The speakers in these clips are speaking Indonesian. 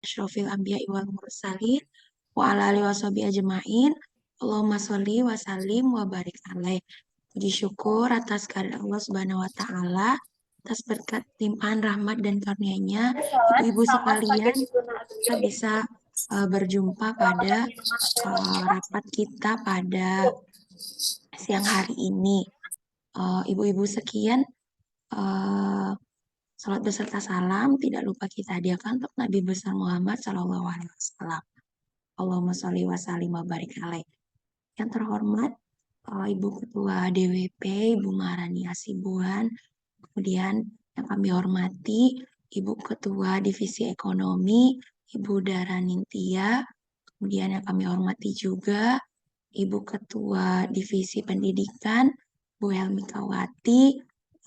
asyrofil anbiya'i wal mursalin wa ala alihi washabihi ajma'in. Allahumma sholli wa sallim wa barik alaih. Puji syukur atas kehadirat Allah Subhanahu wa taala, atas berkat limpahan rahmat dan karunia-Nya, ibu-ibu sekalian, kita bisa berjumpa pada rapat kita pada siang hari ini. Ibu-ibu sekian, salat beserta salam tidak lupa kita hadiahkan untuk Nabi besar Muhammad Shallallahu Alaihi Wasallam. Allahumma sholli wa sallim wa barik alaih. Yang terhormat Ibu Ketua DWP, Ibu Maharani Asibuan, kemudian yang kami hormati Ibu Ketua Divisi Ekonomi, Ibu Dara Nintia, kemudian yang kami hormati juga Ibu Ketua Divisi Pendidikan, Bu Helmi Kawati,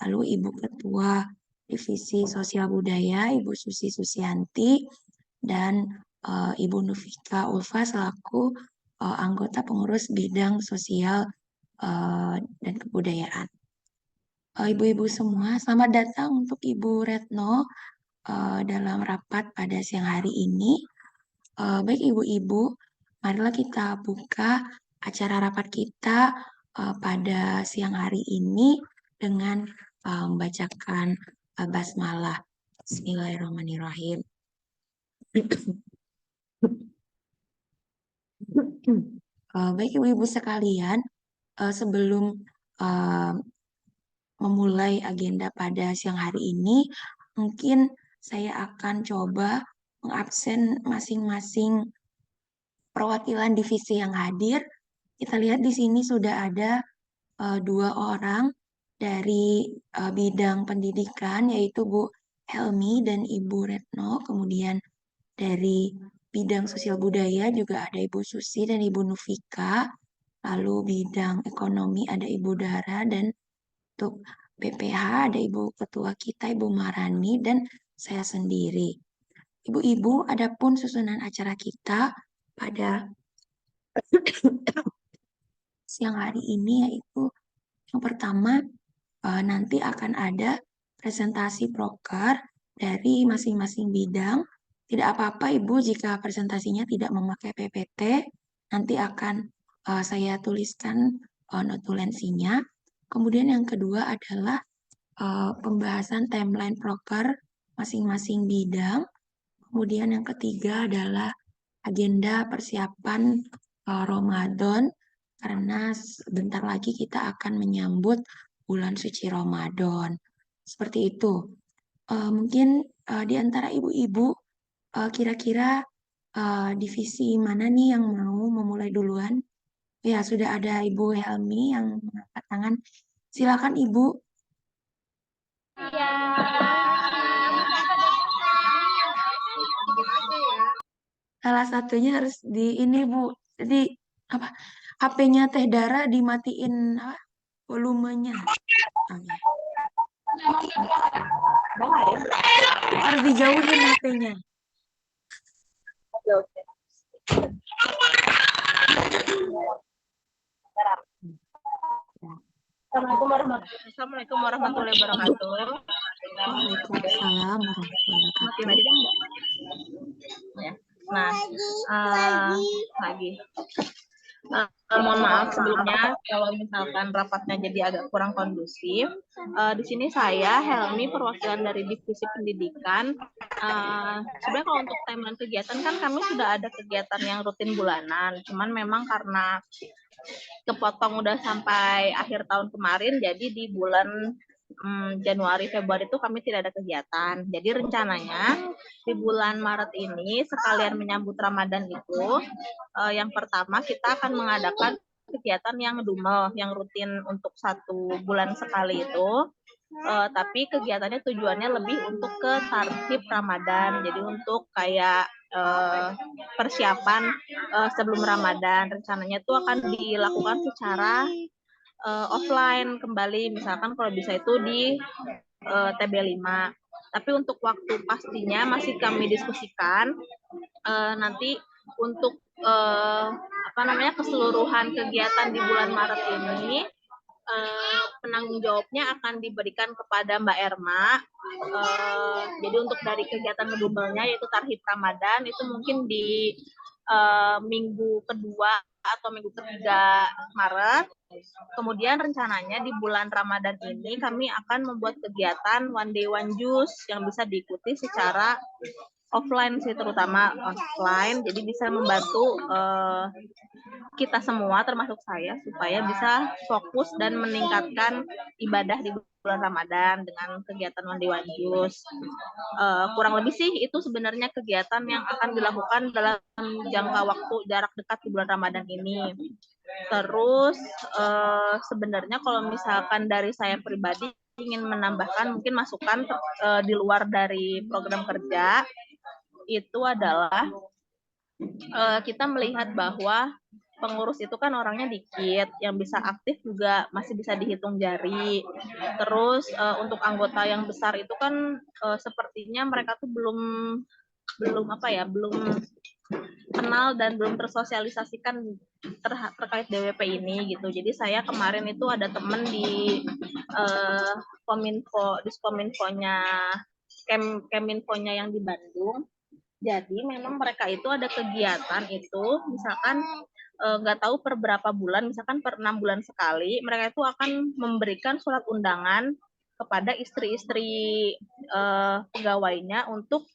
lalu Ibu Ketua Divisi Sosial Budaya, Ibu Susi Susianti, dan Ibu Nufika Ulfa selaku anggota pengurus bidang sosial dan kebudayaan. Ibu-ibu semua, selamat datang untuk Ibu Retno dalam rapat pada siang hari ini. Baik ibu-ibu, marilah kita buka acara rapat kita pada siang hari ini dengan membacakan basmalah. Bismillahirrahmanirrahim. Baik ibu-ibu sekalian, sebelum memulai agenda pada siang hari ini, mungkin saya akan coba mengabsen masing-masing perwakilan divisi yang hadir. Kita lihat di sini sudah ada 2 orang dari bidang pendidikan, yaitu Bu Helmi dan Ibu Retno. Kemudian dari bidang sosial budaya juga ada Ibu Susi dan Ibu Nufika. Lalu bidang ekonomi ada Ibu Dara, dan untuk BPH ada Ibu Ketua kita, Ibu Marani, dan saya sendiri. Ibu-ibu, adapun susunan acara kita pada siang hari ini yaitu yang pertama nanti akan ada presentasi proker dari masing-masing bidang. Tidak apa-apa Ibu jika presentasinya tidak memakai PPT, nanti akan saya tuliskan notulensinya. Kemudian yang kedua adalah pembahasan timeline proker masing-masing bidang. Kemudian yang ketiga adalah agenda persiapan Ramadan, karena sebentar lagi kita akan menyambut bulan suci Ramadan. Seperti itu. Mungkin di antara ibu-ibu, kira-kira divisi mana nih yang mau memulai duluan? Ya, sudah ada Ibu Helmi yang mengangkat tangan. Silakan Ibu. Salah satunya harus di ini Bu. Jadi apa? HP-nya Teh Dara dimatiin apa? Volumenya. Harus dijauhin HP-nya. Assalamualaikum warahmatullahi wabarakatuh. Waalaikumsalam warahmatullahi wabarakatuh. Nah, mohon maaf sebelumnya kalau misalkan rapatnya jadi agak kurang kondusif. Di sini saya Helmi, perwakilan dari divisi pendidikan. Sebenarnya kalau untuk timeline kegiatan kan kami sudah ada kegiatan yang rutin bulanan. Cuman memang karena kepotong udah sampai akhir tahun kemarin, jadi di bulan Januari Februari itu kami tidak ada kegiatan. Jadi rencananya di bulan Maret ini sekalian menyambut Ramadan itu yang pertama kita akan mengadakan kegiatan yang dumel, yang rutin untuk 1 bulan sekali itu. Tapi kegiatannya tujuannya lebih untuk ke tartib Ramadan. Jadi untuk kayak persiapan sebelum Ramadan, rencananya itu akan dilakukan secara offline kembali, misalkan kalau bisa itu di TB5. Tapi untuk waktu pastinya masih kami diskusikan. Nanti untuk keseluruhan kegiatan di bulan Maret ini penanggung jawabnya akan diberikan kepada Mbak Erma. Jadi untuk dari kegiatan ngedumelnya yaitu Tarhib Ramadan itu mungkin di minggu kedua atau minggu ketiga Maret. Kemudian rencananya di bulan Ramadan ini kami akan membuat kegiatan one day one juice yang bisa diikuti secara offline sih, terutama offline, jadi bisa membantu kita semua termasuk saya supaya bisa fokus dan meningkatkan ibadah di bulan Ramadan dengan kegiatan one day one juice. Kurang lebih sih itu sebenarnya kegiatan yang akan dilakukan dalam jangka waktu jarak dekat di bulan Ramadan ini. Terus sebenarnya kalau misalkan dari saya pribadi ingin menambahkan mungkin masukan di luar dari program kerja, itu adalah kita melihat bahwa pengurus itu kan orangnya dikit, yang bisa aktif juga masih bisa dihitung jari. Terus untuk anggota yang besar itu kan sepertinya mereka tuh belum kenal dan belum tersosialisasikan terkait DWP ini gitu. Jadi saya kemarin itu ada temen di Kominfo-nya Keminfo-nya yang di Bandung. Jadi memang mereka itu ada kegiatan itu, misalkan nggak tahu per berapa bulan, misalkan per 6 bulan sekali, mereka itu akan memberikan surat undangan kepada istri-istri pegawainya untuk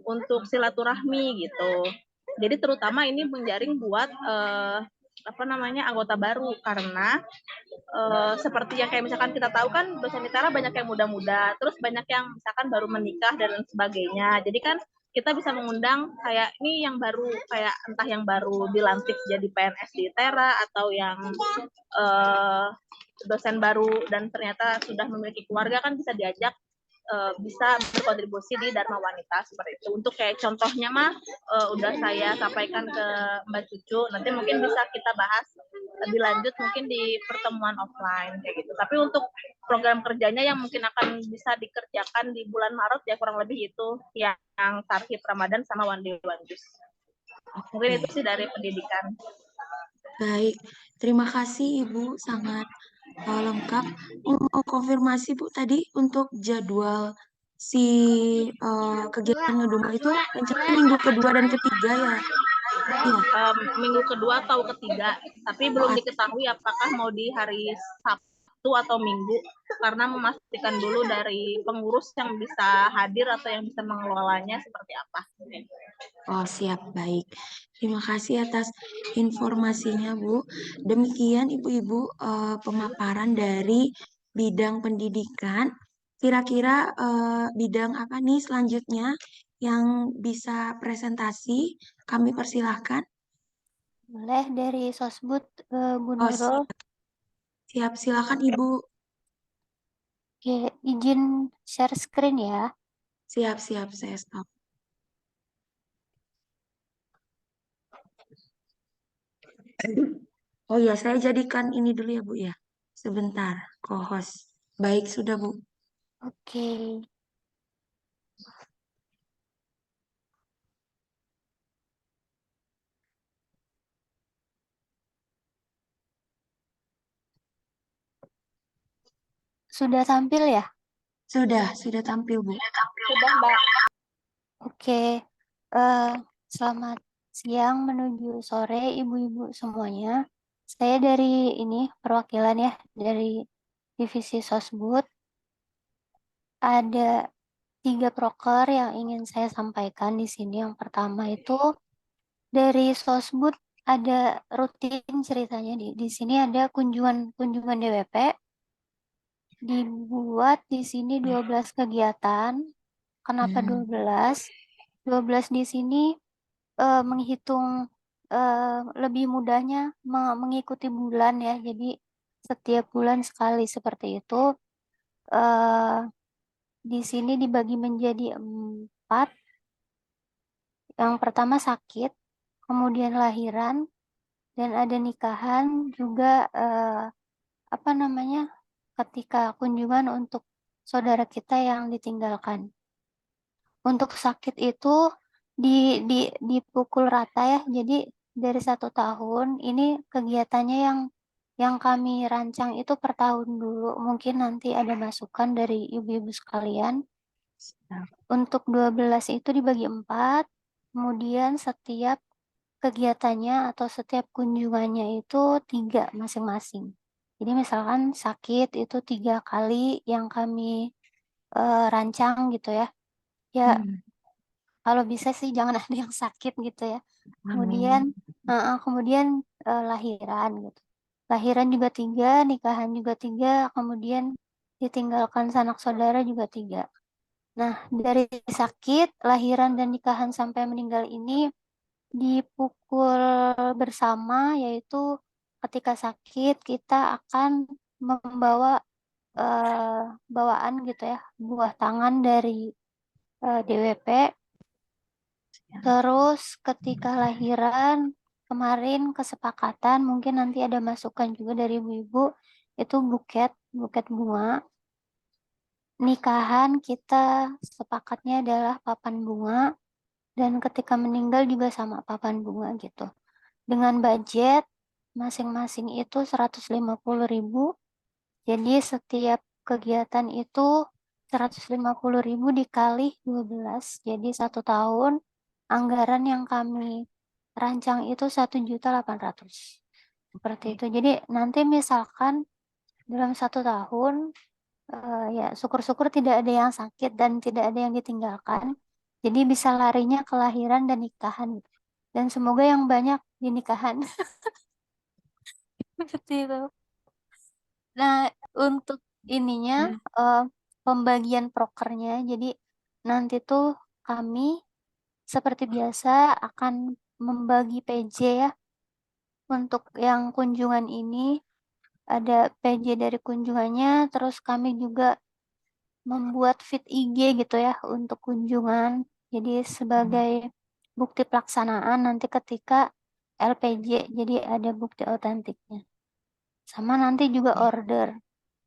untuk silaturahmi gitu. Jadi terutama ini menjaring buat anggota baru, karena seperti yang kayak misalkan kita tahu kan dosen ITERA banyak yang muda-muda, terus banyak yang misalkan baru menikah dan sebagainya. Jadi kan kita bisa mengundang kayak ini yang baru, kayak entah yang baru dilantik jadi PNS di ITERA atau yang dosen baru dan ternyata sudah memiliki keluarga, kan bisa diajak bisa berkontribusi di Dharma Wanita seperti itu. Untuk kayak contohnya mah udah saya sampaikan ke Mbak Cucu, nanti mungkin bisa kita bahas lebih lanjut mungkin di pertemuan offline kayak gitu. Tapi untuk program kerjanya yang mungkin akan bisa dikerjakan di bulan Maret ya kurang lebih itu yang Tarhib Ramadan sama One Day One Juice. Mungkin itu sih dari pendidikan. Baik, terima kasih Ibu, sangat lengkap. Mau konfirmasi Bu tadi untuk jadwal si kegiatan ngedumel itu rencana minggu kedua dan ketiga ya? Iya. Minggu kedua atau ketiga, tapi belum diketahui apakah mau di hari Sabtu atau Minggu, karena memastikan dulu dari pengurus yang bisa hadir atau yang bisa mengelolanya seperti apa. Oh, siap, baik. Terima kasih atas informasinya, Bu. Demikian, Ibu-Ibu, pemaparan dari bidang pendidikan. Kira-kira bidang apa nih selanjutnya yang bisa presentasi? Kami persilahkan. Boleh dari Sosbud, Bu Oh, Nurul. siap, silakan Ibu. Oke, izin share screen ya. Siap, saya stop. Oh ya, saya jadikan ini dulu ya, Bu ya. Sebentar, co-host. Baik, sudah, Bu. Oke. Sudah tampil ya? Sudah tampil, Bu. Sudah, Mbak. Oke. Selamat siang menuju sore ibu-ibu semuanya. Saya dari ini perwakilan ya dari divisi Sosbud. Ada 3 proker yang ingin saya sampaikan di sini. Yang pertama itu dari Sosbud ada rutin ceritanya di sini ada kunjungan DWP. Dibuat di sini 12 kegiatan. Kenapa 12? 12 di sini menghitung lebih mudahnya mengikuti bulan ya. Jadi setiap bulan sekali seperti itu. Di sini dibagi menjadi 4. Yang pertama sakit, kemudian lahiran, dan ada nikahan juga ketika kunjungan untuk saudara kita yang ditinggalkan. Untuk sakit itu dipukul rata ya, jadi dari 1 tahun ini kegiatannya yang yang kami rancang itu per tahun dulu. Mungkin nanti ada masukan dari ibu-ibu sekalian. Siap. Untuk 12 itu dibagi 4, kemudian setiap kegiatannya atau setiap kunjungannya itu 3 masing-masing. Jadi misalkan sakit itu 3 kali yang kami rancang gitu ya. Ya kalau bisa sih jangan ada yang sakit gitu ya. Kemudian Amin. kemudian lahiran gitu. Lahiran juga 3, nikahan juga 3, kemudian ditinggalkan sanak saudara juga 3. Nah, dari sakit, lahiran dan nikahan sampai meninggal ini dipukul bersama, yaitu ketika sakit kita akan membawa bawaan gitu ya, buah tangan dari DWP. Terus ketika lahiran kemarin kesepakatan, mungkin nanti ada masukan juga dari ibu-ibu, itu buket bunga. Nikahan kita sepakatnya adalah papan bunga, dan ketika meninggal juga sama papan bunga gitu. Dengan budget masing-masing itu 150.000. Jadi setiap kegiatan itu 150.000 dikali 12. Jadi 1 tahun anggaran yang kami rancang itu 1.800.000. Seperti itu. Jadi nanti misalkan dalam 1 tahun ya syukur-syukur tidak ada yang sakit dan tidak ada yang ditinggalkan. Jadi bisa larinya ke lahiran dan nikahan. Dan semoga yang banyak di nikahan. Seperti itu. Nah, untuk ininya pembagian prokernya, jadi nanti tuh kami seperti biasa akan membagi PJ ya. Untuk yang kunjungan ini ada PJ dari kunjungannya, terus kami juga membuat feed IG gitu ya untuk kunjungan. Jadi sebagai bukti pelaksanaan nanti ketika LPJ, jadi ada bukti otentiknya. Sama nanti juga order.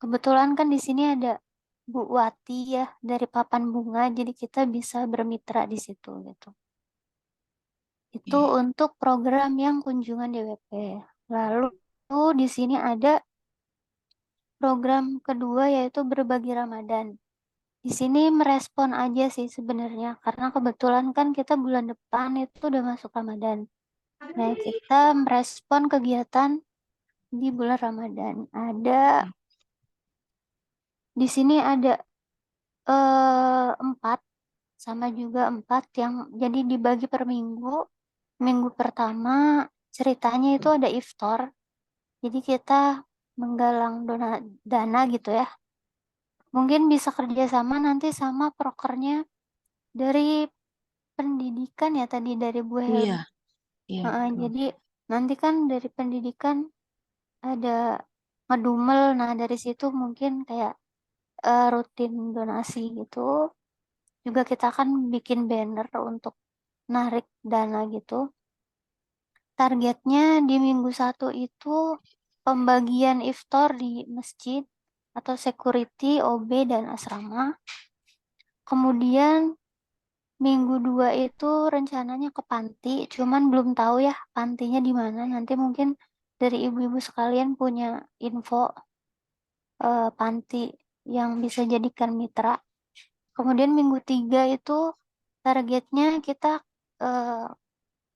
Kebetulan kan di sini ada Bu Wati ya dari Papan Bunga, jadi kita bisa bermitra di situ gitu. Itu untuk program yang kunjungan DWP. Lalu di sini ada program kedua yaitu berbagi Ramadan. Di sini merespon aja sih sebenarnya karena kebetulan kan kita bulan depan itu udah masuk Ramadan. Nah, kita merespon kegiatan di bulan Ramadan. Di sini ada 4 sama juga 4 yang jadi dibagi per minggu. Minggu pertama ceritanya itu ada iftar. Jadi kita menggalang dana gitu ya. Mungkin bisa kerjasama nanti sama prokernya dari pendidikan ya tadi dari Bu Iya, Helmi. iya betul. Jadi nanti kan dari pendidikan ada ngedumel. Nah dari situ mungkin kayak rutin donasi gitu. Juga kita akan bikin banner untuk narik dana gitu. Targetnya di minggu 1 itu pembagian iftar di masjid atau security, OB, dan asrama. Kemudian minggu 2 itu rencananya ke panti, cuman belum tahu ya pantinya di mana. Nanti mungkin dari ibu-ibu sekalian punya info panti yang bisa jadikan mitra. Kemudian minggu 3 itu targetnya kita eh,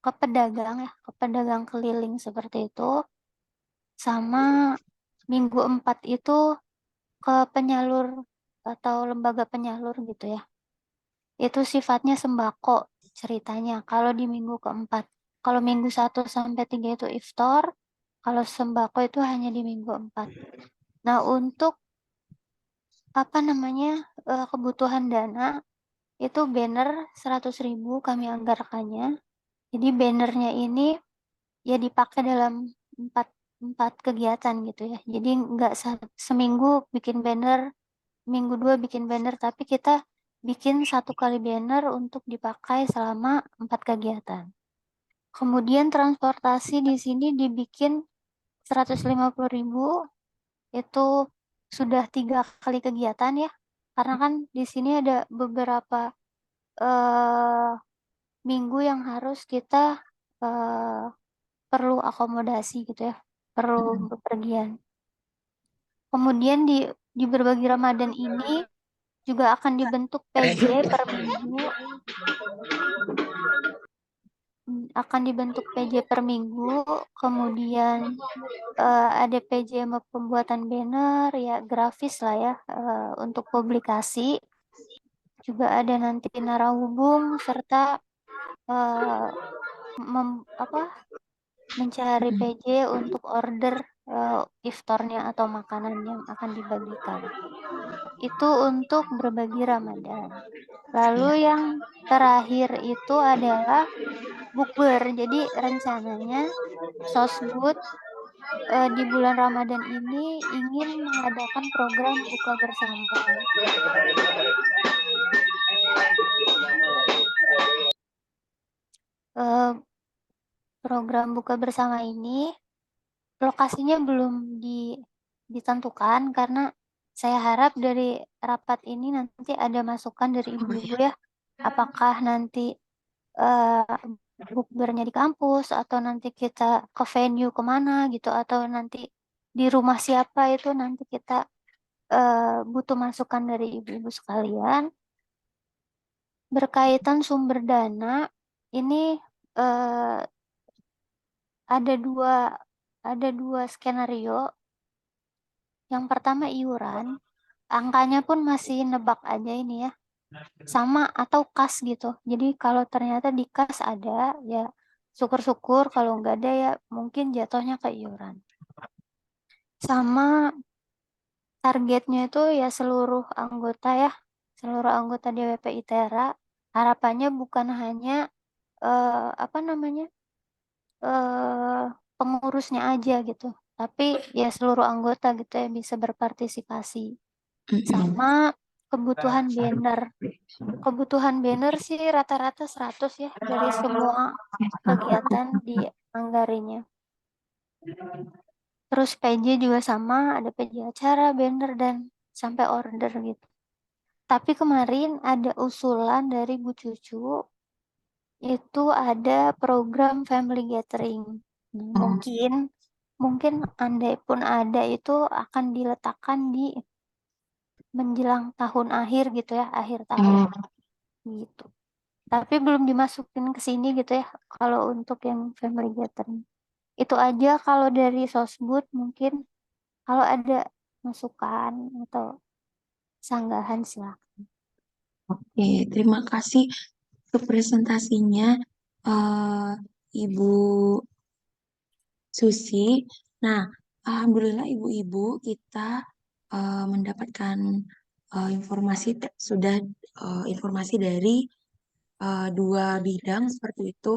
ke pedagang ya, ke pedagang keliling seperti itu. Sama minggu 4 itu ke penyalur atau lembaga penyalur gitu ya. Itu sifatnya sembako ceritanya. Kalau di minggu keempat, kalau minggu 1 sampai 3 itu iftar, kalau sembako itu hanya di minggu 4. Nah, untuk apa namanya kebutuhan dana itu banner 100.000 kami anggarkannya. Jadi bannernya ini ya dipakai dalam empat empat kegiatan gitu ya. Jadi nggak seminggu bikin banner, minggu 2 bikin banner, tapi kita bikin 1 kali banner untuk dipakai selama 4 kegiatan. Kemudian transportasi di sini dibikin 150.000 itu sudah 3 kali kegiatan ya. Karena kan di sini ada beberapa eh, minggu yang harus kita eh, perlu akomodasi gitu ya. perlu bepergian. Kemudian di berbagi Ramadan ini juga akan dibentuk PJ per minggu, kemudian ada PJ pembuatan banner ya, grafis lah ya, untuk publikasi. Juga ada nanti narahubung serta mencari PJ untuk order iftarnya atau makanan yang akan dibagikan. Itu untuk berbagi Ramadan. Lalu yang terakhir itu adalah bukber. Jadi rencananya Sosbud di bulan Ramadan ini ingin mengadakan program buka bersama. Program buka bersama ini lokasinya belum ditentukan karena saya harap dari rapat ini nanti ada masukan dari ibu-ibu ya, apakah nanti bukbernya di kampus atau nanti kita ke venue kemana gitu, atau nanti di rumah siapa, itu nanti kita butuh masukan dari ibu-ibu sekalian. Berkaitan sumber dana, ini ada dua skenario. Yang pertama iuran, angkanya pun masih nebak aja ini ya, sama atau kas gitu. Jadi kalau ternyata di kas ada ya syukur-syukur, kalau nggak ada ya mungkin jatuhnya ke iuran. Sama targetnya itu ya seluruh anggota DWP ITERA. Harapannya bukan hanya pengurusnya aja gitu, tapi ya seluruh anggota gitu ya bisa berpartisipasi. Sama kebutuhan banner sih rata-rata 100 ya dari semua kegiatan di anggarinya. Terus PJ juga sama, ada PJ acara, banner, dan sampai order gitu. Tapi kemarin ada usulan dari Bu Cucu, itu ada program family gathering. Mungkin andai pun ada itu akan diletakkan di menjelang tahun akhir gitu ya, akhir tahun gitu. Tapi belum dimasukin ke sini gitu ya kalau untuk yang family gathering. Itu aja kalau dari Sosbud. Mungkin kalau ada masukan atau sanggahan silakan. Oke, terima kasih untuk presentasinya Ibu Susi. Nah, alhamdulillah ibu-ibu kita mendapatkan informasi dari dua bidang seperti itu.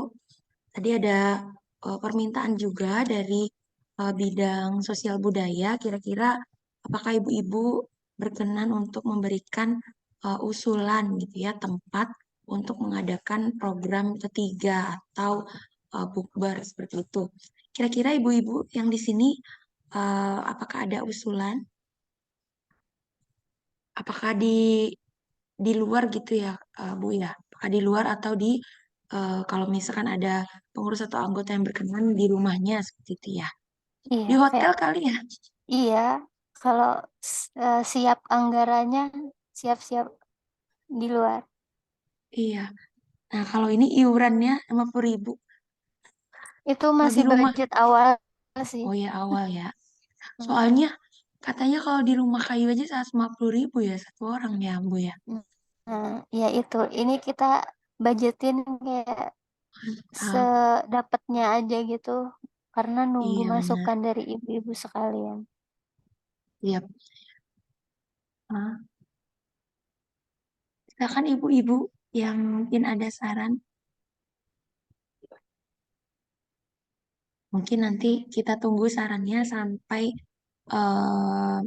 Tadi ada permintaan juga dari bidang sosial budaya. Kira-kira apakah ibu-ibu berkenan untuk memberikan usulan gitu ya, tempat untuk mengadakan program ketiga atau bukber seperti itu. Kira-kira ibu-ibu yang di sini apakah ada usulan? Apakah di luar gitu ya, Bu ya? Apakah di luar atau kalau misalkan ada pengurus atau anggota yang berkenan di rumahnya seperti itu ya? Iya, Di hotel kali ya? iya, kalau siap anggarannya, siap-siap di luar. Iya. Nah, kalau ini iurannya 50.000. Itu Kalau masih di rumah, budget awal sih. oh ya awal ya. Soalnya katanya kalau di rumah kayu aja 150.000 ya satu orang ya, Bu ya. Nah, ya itu. Ini kita budgetin kayak Mantap. sedapatnya aja gitu. Karena nunggu Iya benar. masukan dari ibu-ibu sekalian. Iya. Ah, silakan ibu-ibu yang mungkin ada saran. Mungkin nanti kita tunggu sarannya sampai eh,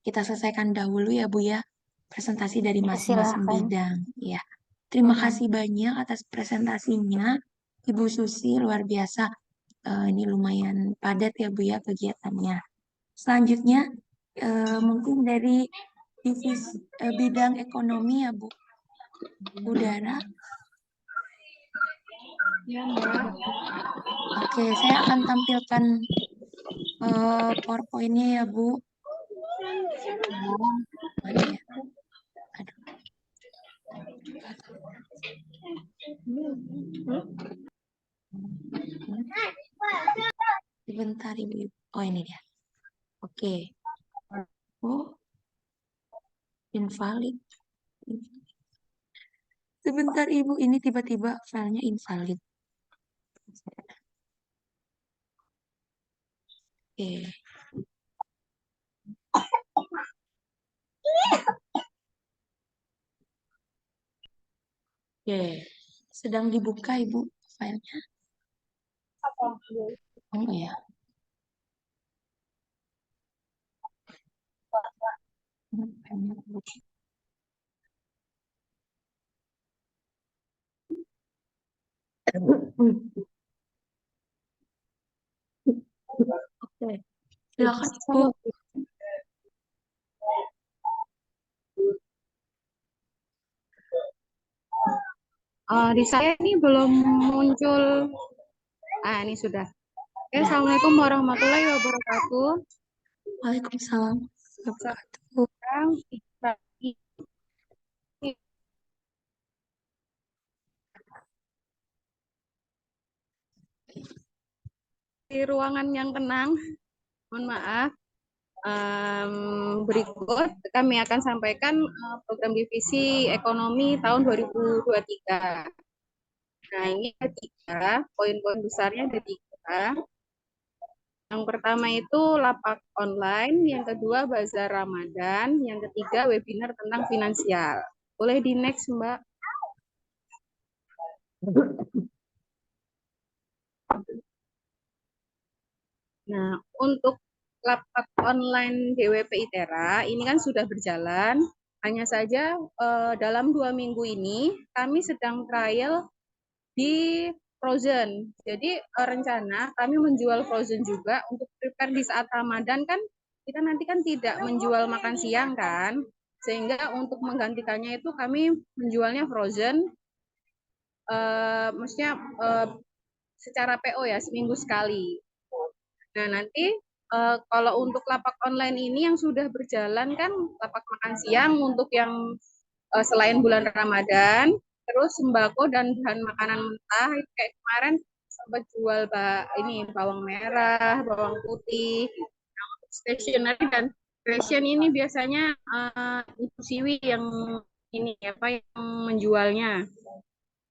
kita selesaikan dahulu ya Bu ya, presentasi dari Ya, masing-masing silahkan. bidang. Ya, terima kasih banyak atas presentasinya, Ibu Susi, luar biasa. Ini lumayan padat ya Bu ya kegiatannya. Selanjutnya mungkin dari divisi bidang ekonomi ya Bu, Udara. Ya, Mbak. Oke, saya akan tampilkan PowerPoint-nya ya, Bu. Mana ya? Aduh. Sebentar, Ibu. Oh, ini dia. Oke. Oh, invalid. Sebentar, Ibu. Ini tiba-tiba filenya invalid. Oke. Oke. Sedang dibuka, Ibu, filenya. Oh, ya. Filenya kebuka. Oke. Silakan, Bu. Di saya ini belum muncul. Ini sudah. Oke, Assalamualaikum warahmatullahi wabarakatuh. Waalaikumsalam wabarakatuh. Sekarang di ruangan yang tenang. Mohon maaf. Berikut kami akan sampaikan program divisi ekonomi tahun 2023. Nah, ini ada 3, poin-poin besarnya ada 3. Yang pertama itu lapak online, yang kedua bazar Ramadan, yang ketiga webinar tentang finansial. Boleh di next, Mbak. Nah, untuk lapak online DWP ITERA ini kan sudah berjalan. Hanya saja dalam 2 minggu ini kami sedang trial di frozen. Jadi rencana kami menjual frozen juga untuk prepare di saat Ramadan kan kita nanti kan tidak menjual makan siang kan. Sehingga untuk menggantikannya itu kami menjualnya frozen. Maksudnya secara PO ya seminggu sekali. Nah, nanti kalau untuk lapak online ini yang sudah berjalan kan lapak makan siang untuk yang selain bulan Ramadan, terus sembako dan bahan makanan mentah itu kayak kemarin sempat jual ini bawang merah, bawang putih, stationery dan fashion ini biasanya Ibu Siwi yang ini apa yang menjualnya.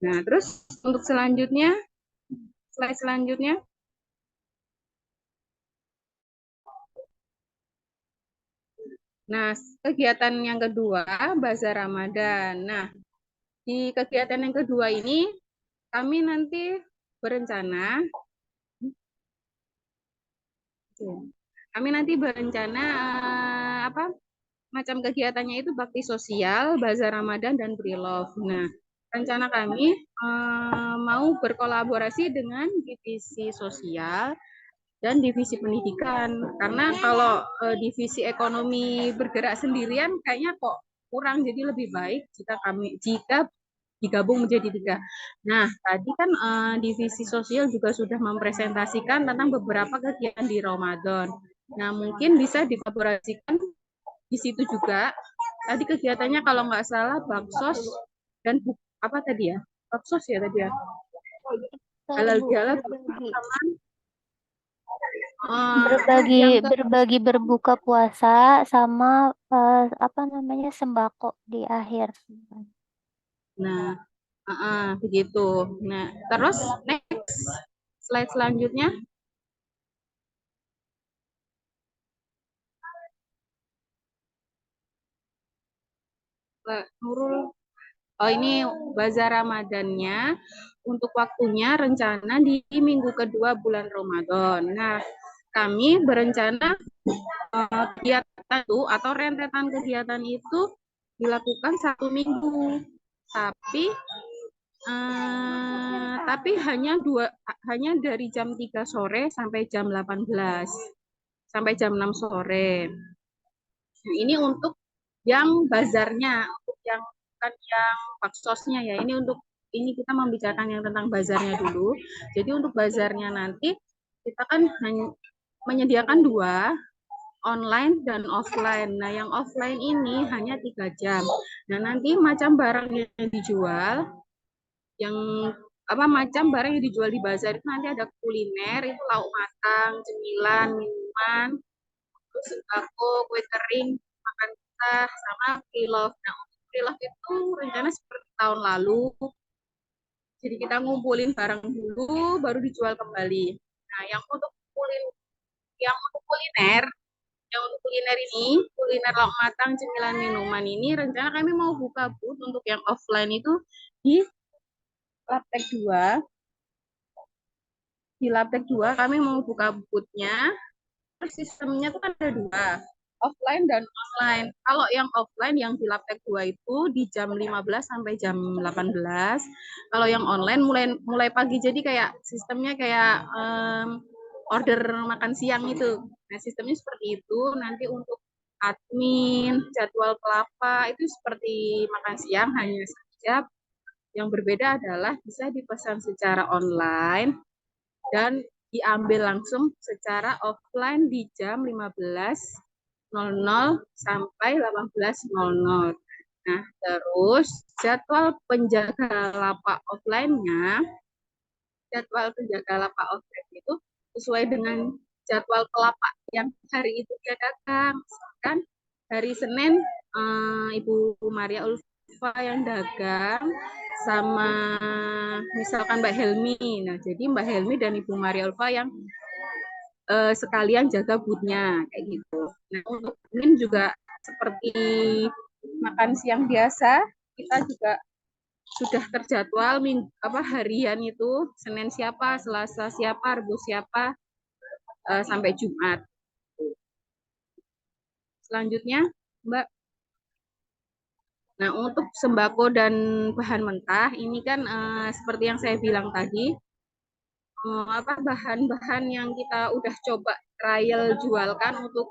Nah, terus untuk selanjutnya slide selanjutnya. Nah, kegiatan yang kedua, Bazar Ramadan. Nah, di kegiatan yang kedua ini, kami nanti berencana, apa macam kegiatannya itu bakti sosial, Bazar Ramadan, dan pre-love. Nah, rencana kami mau berkolaborasi dengan divisi sosial dan divisi pendidikan karena kalau divisi ekonomi bergerak sendirian kayaknya kok kurang, jadi lebih baik jika digabung menjadi 3. Nah, tadi kan divisi sosial juga sudah mempresentasikan tentang beberapa kegiatan di Ramadan. Nah, mungkin bisa dikolaborasikan di situ juga. Tadi kegiatannya kalau nggak salah baksos dan apa tadi ya? Baksos ya tadi ya. Halal bihalal sama berbagi berbuka puasa sama apa namanya sembako di akhir. Nah, begitu. Nah, terus next slide selanjutnya. Nurul. Oh, ini bazar Ramadannya untuk waktunya rencana di minggu kedua bulan Ramadan. Nah, kami berencana kegiatan itu atau rentetan kegiatan itu dilakukan 1 minggu. Tapi hanya dari jam 3 sore sampai jam 18 sampai jam 6 sore. Nah, ini untuk yang bazarnya, untuk yang bukan yang baksosnya ya. Ini kita membicarakan yang tentang bazarnya dulu. Jadi untuk bazarnya nanti kita kan hanya menyediakan dua, online dan offline. Nah, yang offline ini hanya 3 jam. Nah, nanti macam barang yang dijual, yang macam barang yang dijual di bazar itu nanti ada kuliner, itu lauk matang, cemilan, minuman, terus sembako, kue kering, makan mentah, sama pre-love. Nah, untuk pre-love itu rencana seperti tahun lalu. Jadi kita ngumpulin barang dulu, baru dijual kembali. Nah, yang untuk kuliner, ini, kuliner lauk matang, cemilan, minuman ini, rencana kami mau buka booth untuk yang offline itu di Labtek 2. Di Labtek 2 kami mau buka booth-nya. Sistemnya tuh kan ada dua, offline dan online. Kalau yang offline yang di Labtek 2 itu di jam 15 sampai jam 18. Kalau yang online mulai pagi, jadi kayak sistemnya kayak order makan siang itu. Nah, sistemnya seperti itu. Nanti untuk admin, jadwal kelapa itu seperti makan siang, hanya saja yang berbeda adalah bisa dipesan secara online dan diambil langsung secara offline di jam 15.00 sampai 18.00. Nah, terus jadwal penjaga lapak offline-nya, itu sesuai dengan jadwal kelapa yang hari itu dia dagang. Misalkan hari Senin Ibu Maria Ulfa yang dagang sama misalkan Mbak Helmi. Nah, jadi Mbak Helmi dan Ibu Maria Ulfa yang sekalian jaga booth-nya kayak gitu. Nah, untuk admin juga seperti makan siang biasa, kita juga sudah terjadwal harian itu, Senin siapa, Selasa siapa, Rabu siapa, sampai Jumat. Selanjutnya, Mbak. Nah, untuk sembako dan bahan mentah, ini kan seperti yang saya bilang tadi, bahan-bahan yang kita udah coba trial jualkan untuk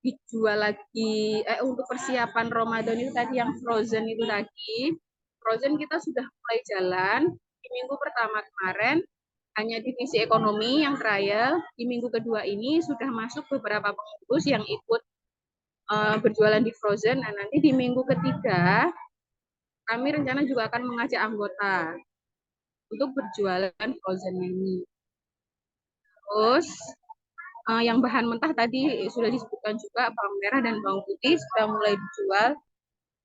dijual lagi, untuk persiapan Ramadan itu tadi, yang frozen itu tadi. Frozen kita sudah mulai jalan di minggu pertama kemarin, hanya divisi ekonomi yang trial. Di minggu kedua ini sudah masuk beberapa pengurus yang ikut berjualan di frozen. Nah, nanti di minggu ketiga kami rencana juga akan mengajak anggota untuk berjualan frozen ini. Terus yang bahan mentah tadi sudah disebutkan juga, bawang merah dan bawang putih sudah mulai dijual.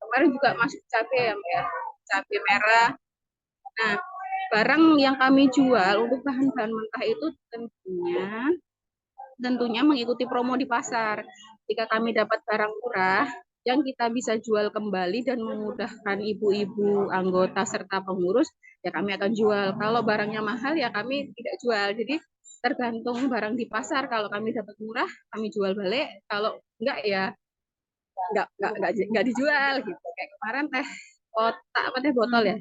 Kemarin juga masuk cabai ya, Mbak, cabai merah. Nah, barang yang kami jual untuk bahan-bahan mentah itu tentunya mengikuti promo di pasar. Jika kami dapat barang murah yang kita bisa jual kembali dan memudahkan ibu-ibu anggota serta pengurus, ya kami akan jual. Kalau barangnya mahal ya kami tidak jual. Jadi tergantung barang di pasar. Kalau kami dapat murah, kami jual balik. Kalau enggak ya enggak dijual gitu. Kayak kemarin teh botol ya.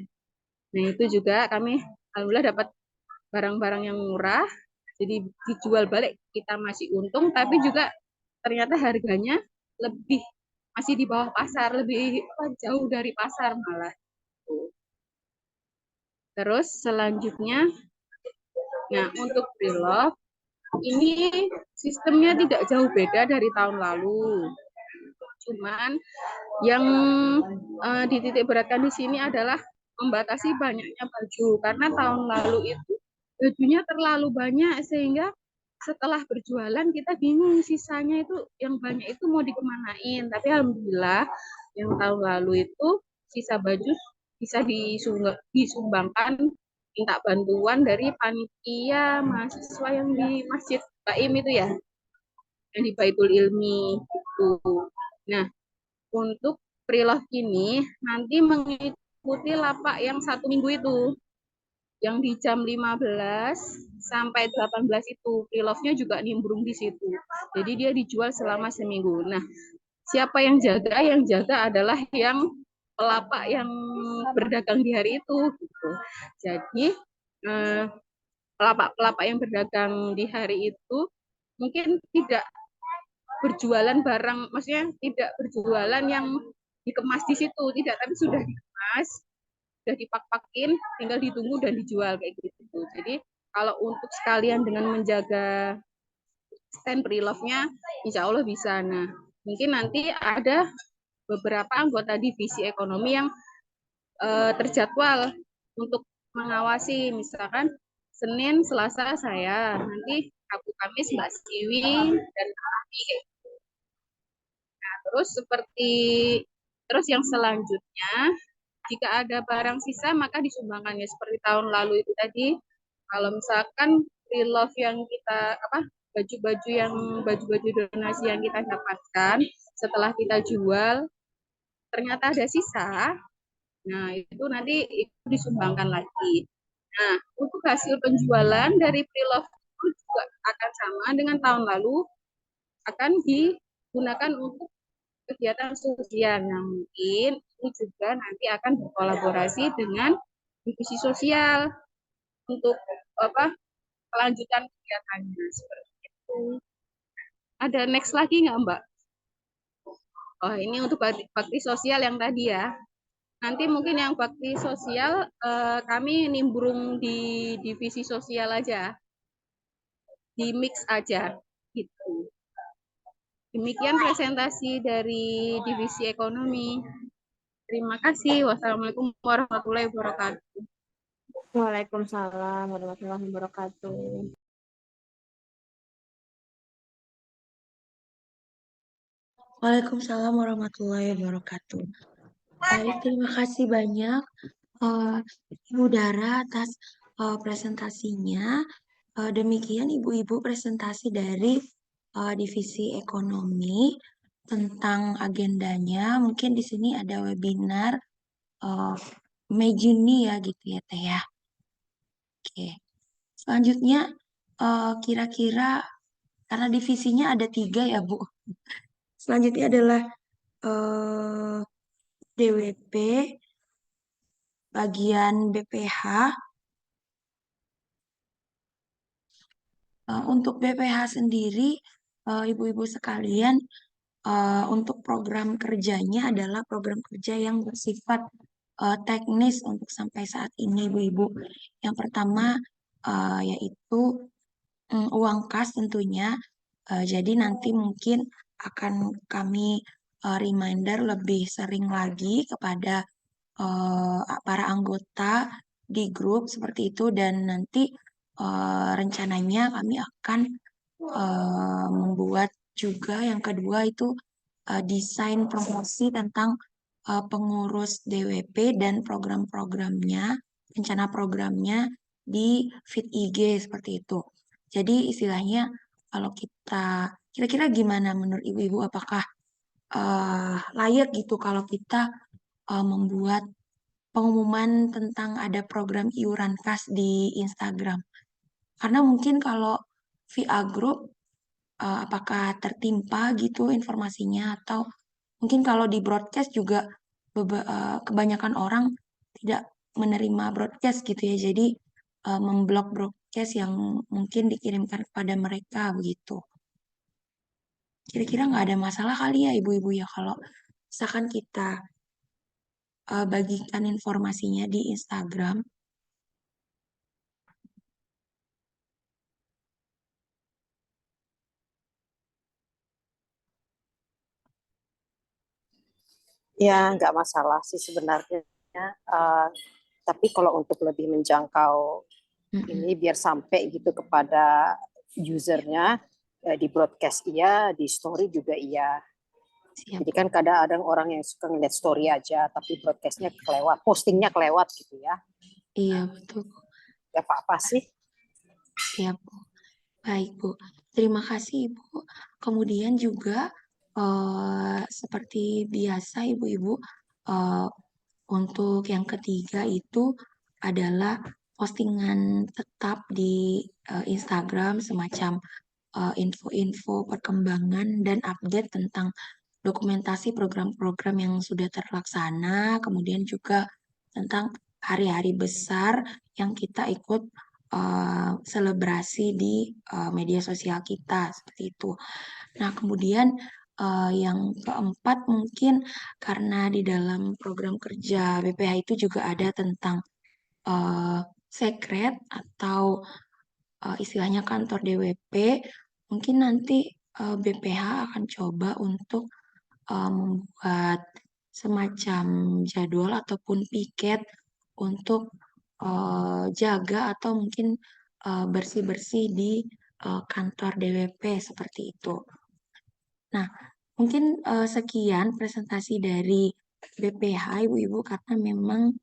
Nah, itu juga kami alhamdulillah dapat barang-barang yang murah, jadi dijual balik kita masih untung, tapi juga ternyata harganya masih di bawah pasar, lebih jauh dari pasar malah. Terus selanjutnya, nah untuk pre-love ini sistemnya tidak jauh beda dari tahun lalu. Cuman yang dititik beratkan di sini adalah membatasi banyaknya baju, karena tahun lalu itu bajunya terlalu banyak sehingga setelah berjualan kita bingung sisanya itu yang banyak itu mau dikemanain. Tapi alhamdulillah yang tahun lalu itu sisa baju bisa disumbangkan, minta bantuan dari panitia mahasiswa yang di Masjid Baim itu ya, yang di Baitul Ilmi itu. Nah, untuk pre-love ini nanti mengikuti lapak yang 1 minggu itu, yang di jam 15 sampai 18 itu, pre-love-nya juga nimbrung di situ. Jadi dia dijual selama seminggu. Nah, siapa yang jaga? Yang jaga adalah yang pelapak yang berdagang di hari itu. Gitu. Jadi pelapak-pelapak yang berdagang di hari itu mungkin tidak berjualan barang, maksudnya tidak berjualan yang dikemas di situ, tidak, tapi sudah dikemas, sudah dipak-pakin, tinggal ditunggu dan dijual kayak gitu. Jadi kalau untuk sekalian dengan menjaga stand pre-love-nya insya Allah bisa. Nah, mungkin nanti ada beberapa anggota divisi ekonomi yang terjadwal untuk mengawasi, misalkan Senin, Selasa saya, nanti Rabu, Kamis Mbak Siwi dan kami. Nah, terus yang selanjutnya, jika ada barang sisa maka disumbangkan ya seperti tahun lalu itu tadi. Kalau misalkan pre-love yang kita baju-baju donasi yang kita dapatkan setelah kita jual ternyata ada sisa, nah itu nanti itu disumbangkan lagi. Nah, untuk hasil penjualan dari pre-love itu juga akan sama dengan tahun lalu, akan digunakan untuk kegiatan sosial. Nah, mungkin ini juga nanti akan berkolaborasi dengan divisi sosial untuk kelanjutan kegiatannya seperti itu. Ada next lagi nggak, Mbak? Oh, ini untuk bakti sosial yang tadi ya. Nanti mungkin yang bakti sosial kami nimbrung di divisi sosial aja, di mix aja gitu. Demikian presentasi dari divisi ekonomi. Terima kasih. Wassalamualaikum warahmatullahi wabarakatuh. Waalaikumsalam warahmatullahi wabarakatuh. Waalaikumsalam warahmatullahi wabarakatuh. Baik, terima kasih banyak Ibu Dara atas presentasinya. Demikian ibu-ibu presentasi dari divisi ekonomi tentang agendanya. Mungkin di sini ada webinar Mei Juni ya gitu ya Teh ya. Oke. Selanjutnya kira-kira karena divisinya ada 3 ya Bu. Selanjutnya adalah DWP bagian BPH. Untuk BPH sendiri, ibu-ibu sekalian, untuk program kerjanya adalah program kerja yang bersifat teknis untuk sampai saat ini, ibu-ibu. Yang pertama yaitu uang kas tentunya. Jadi nanti mungkin akan kami reminder lebih sering lagi kepada para anggota di grup seperti itu dan nanti rencananya kami akan membuat juga yang kedua itu desain promosi tentang pengurus DWP dan program-programnya, rencana programnya di feed IG seperti itu. Jadi istilahnya kalau kita kira-kira gimana menurut ibu-ibu apakah layak gitu kalau kita membuat pengumuman tentang ada program iuran kas di Instagram? Karena mungkin kalau via grup apakah tertimpa gitu informasinya atau mungkin kalau di broadcast juga kebanyakan orang tidak menerima broadcast gitu ya. Jadi memblok broadcast yang mungkin dikirimkan kepada mereka begitu. Kira-kira nggak ada masalah kali ya ibu-ibu ya kalau misalkan kita bagikan informasinya di Instagram. Ya, nggak masalah sih sebenarnya. Tapi kalau untuk lebih menjangkau ini biar sampai gitu kepada usernya, di broadcast iya, di story juga iya. Siap. Jadi kan kadang-kadang orang yang suka ngeliat story aja, tapi broadcastnya kelewat, postingnya kelewat gitu ya. Iya, betul. Gak apa-apa sih. Siap, Bu. Baik, Bu. Terima kasih, Ibu. Kemudian juga seperti biasa, Ibu-ibu, untuk yang ketiga itu adalah postingan tetap di Instagram semacam info-info perkembangan dan update tentang dokumentasi program-program yang sudah terlaksana, kemudian juga tentang hari-hari besar yang kita ikut selebrasi di media sosial kita, seperti itu. Nah, kemudian yang keempat mungkin karena di dalam program kerja BPH itu juga ada tentang sekret atau istilahnya kantor DWP Mungkin nanti BPH akan coba untuk membuat semacam jadwal ataupun piket untuk jaga atau mungkin bersih-bersih di kantor DWP seperti itu. Nah, mungkin sekian presentasi dari BPH Ibu-Ibu karena memang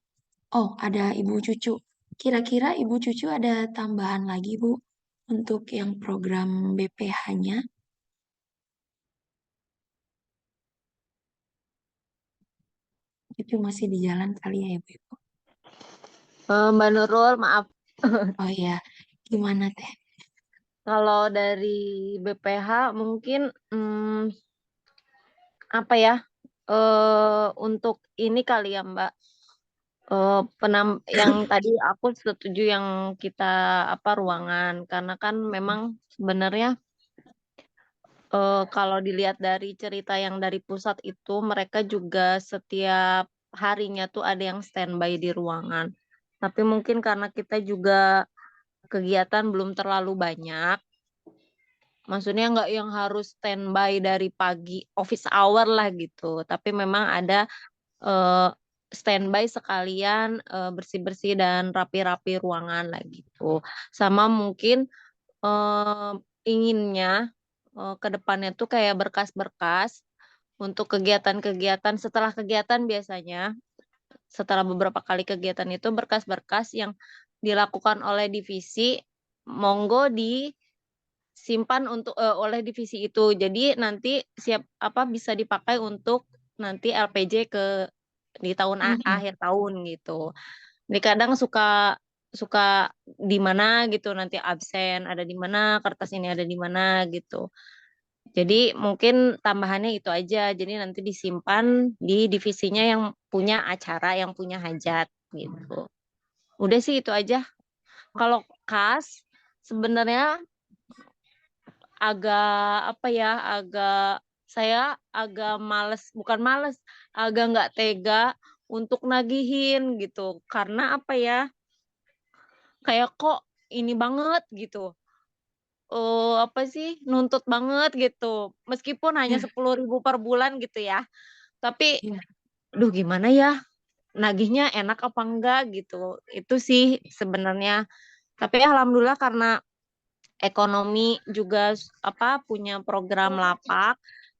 ada Ibu Cucu. Kira-kira Ibu Cucu ada tambahan lagi Bu untuk yang program BPH-nya? Cucu masih di jalan kali ya Ibu-Ibu. Mbak Nurul, maaf. Oh ya, gimana Teh? Kalau dari BPH mungkin apa ya? Untuk ini kali ya Mbak. Yang tadi aku setuju yang kita ruangan karena kan memang sebenarnya kalau dilihat dari cerita yang dari pusat itu mereka juga setiap harinya tuh ada yang standby di ruangan. Tapi mungkin karena kita juga kegiatan belum terlalu banyak, maksudnya nggak yang harus standby dari pagi office hour lah gitu. Tapi memang ada eh, standby sekalian bersih-bersih dan rapi-rapi ruangan lah gitu. Sama mungkin eh, inginnya ke depannya tuh kayak berkas-berkas untuk kegiatan-kegiatan setelah kegiatan biasanya setelah beberapa kali kegiatan itu berkas-berkas yang dilakukan oleh divisi monggo disimpan untuk oleh divisi itu. Jadi nanti bisa dipakai untuk nanti LPJ di tahun akhir tahun gitu. Ini kadang suka suka di mana gitu nanti absen ada di mana kertas ini ada di mana gitu. Jadi mungkin tambahannya itu aja. Jadi nanti disimpan di divisinya yang punya acara, yang punya hajat gitu. Udah sih itu aja. Kalau kas sebenarnya agak saya agak males, bukan males, agak nggak tega untuk nagihin gitu. Karena kayak kok ini banget gitu. Nuntut banget gitu. Meskipun hanya Ya, 10.000 per bulan gitu ya. Tapi ya. duh gimana ya? Nagihnya enak apa enggak gitu. Itu sih sebenarnya. Tapi alhamdulillah karena ekonomi juga punya program lapak.